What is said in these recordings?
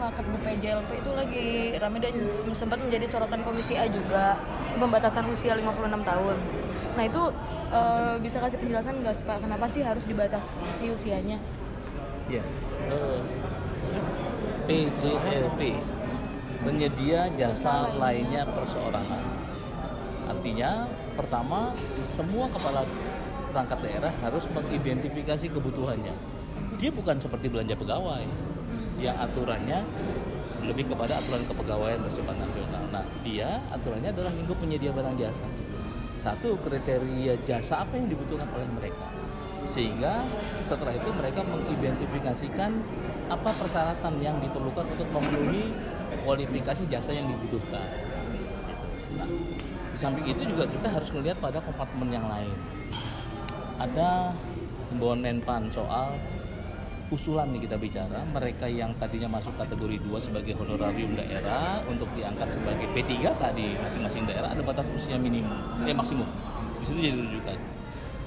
Kepgub PJLP itu lagi ramai dan sempat menjadi sorotan Komisi A juga, pembatasan usia 56 tahun. Nah itu bisa kasih penjelasan nggak Pak, kenapa sih harus dibatasi usianya? Ya, PJLP, penyedia jasa lainnya perseorangan. Artinya, pertama, semua kepala perangkat daerah harus mengidentifikasi kebutuhannya. Dia bukan seperti belanja pegawai, yang aturannya lebih kepada aturan kepegawaian bersifat nasional. Nah, dia aturannya adalah lingkup penyedia barang jasa. Satu, kriteria jasa apa yang dibutuhkan oleh mereka. Sehingga setelah itu mereka mengidentifikasikan apa persyaratan yang diperlukan untuk memenuhi kualifikasi jasa yang dibutuhkan. Nah, di samping itu juga kita harus melihat pada kompartemen yang lain. Ada himbauan Menpan soal usulan nih kita bicara, mereka yang tadinya masuk kategori 2 sebagai honorarium daerah untuk diangkat sebagai P3K di masing-masing daerah ada batas usia maksimum. Di situ jadi rujukan.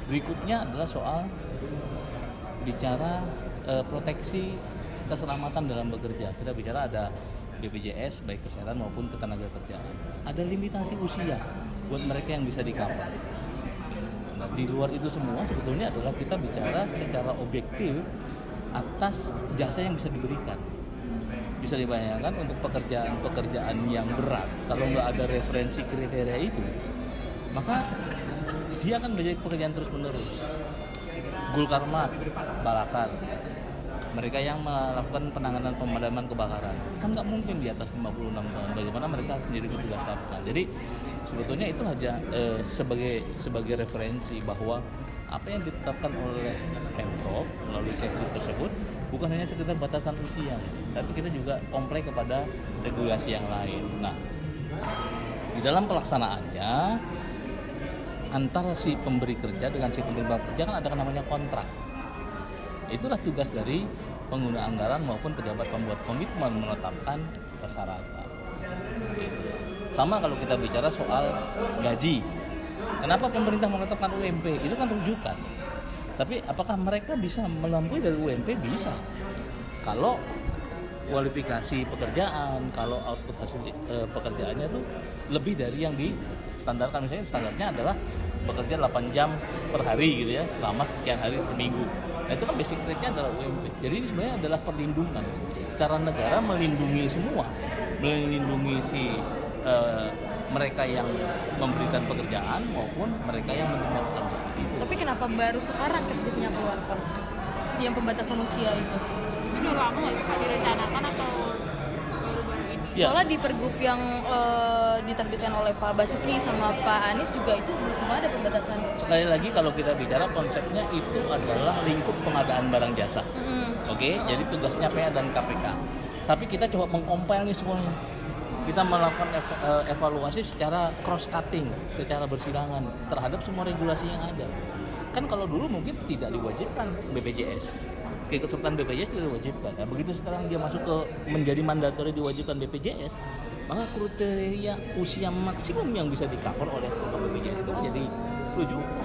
Berikutnya adalah soal bicara proteksi keselamatan dalam bekerja. Kita bicara ada BPJS baik kesehatan maupun ketenagakerjaan. Ada limitasi usia buat mereka yang bisa di-cover. Nah, di luar itu semua sebetulnya adalah kita bicara secara objektif atas jasa yang bisa diberikan. Bisa dibayangkan untuk pekerjaan yang berat, kalau nggak ada referensi kriteria itu, maka dia akan menjadi pekerjaan terus-menerus. Gulkarmat, Balakar, mereka yang melakukan penanganan pemadaman kebakaran, kan nggak mungkin di atas 56 tahun. Bagaimana mereka menjadi petugas lapangan? Jadi sebetulnya itu hanya sebagai referensi bahwa apa yang ditetapkan oleh Pemprov melalui Kepgub tersebut bukan hanya sekedar batasan usia, tapi kita juga comply kepada regulasi yang lain. Nah, di dalam pelaksanaannya antara si pemberi kerja dengan si penerima kerja kan ada namanya kontrak. Itulah tugas dari pengguna anggaran maupun pejabat pembuat komitmen menetapkan persyaratan. Sama kalau kita bicara soal gaji. Kenapa pemerintah menetapkan UMP? Itu kan rujukan. Tapi apakah mereka bisa melampaui dari UMP? Bisa. Kalau kualifikasi pekerjaan, kalau output hasil pekerjaannya itu lebih dari yang distandarkan. Misalnya standarnya adalah bekerja 8 jam per hari gitu ya, selama sekian hari per minggu. Nah itu kan basic rate-nya adalah UMP. Jadi ini sebenarnya adalah perlindungan. Cara negara melindungi semua, melindungi si mereka yang memberikan pekerjaan maupun mereka yang menerima utang. Tapi kenapa baru sekarang Kepgubnya keluarkan yang pembatasan usia itu? Ini udah lama nggak sih Pak direncanakan atau baru-baru ini? Ya. Soalnya di Pergub yang diterbitkan oleh Pak Basuki sama Pak Anies juga itu belum ada pembatasan. Sekali lagi kalau kita bicara konsepnya itu adalah lingkup pengadaan barang jasa. Oke, jadi tugasnya PA dan KPK. Tapi kita coba mengcompile nih semuanya. Kita melakukan evaluasi secara cross-cutting, secara bersilangan terhadap semua regulasi yang ada. Kan kalau dulu mungkin tidak diwajibkan BPJS, keikutsertaan BPJS tidak diwajibkan. Nah, begitu sekarang dia masuk ke menjadi mandatori diwajibkan BPJS, maka kriteria usia maksimum yang bisa di-cover oleh program BPJS itu menjadi rujukan.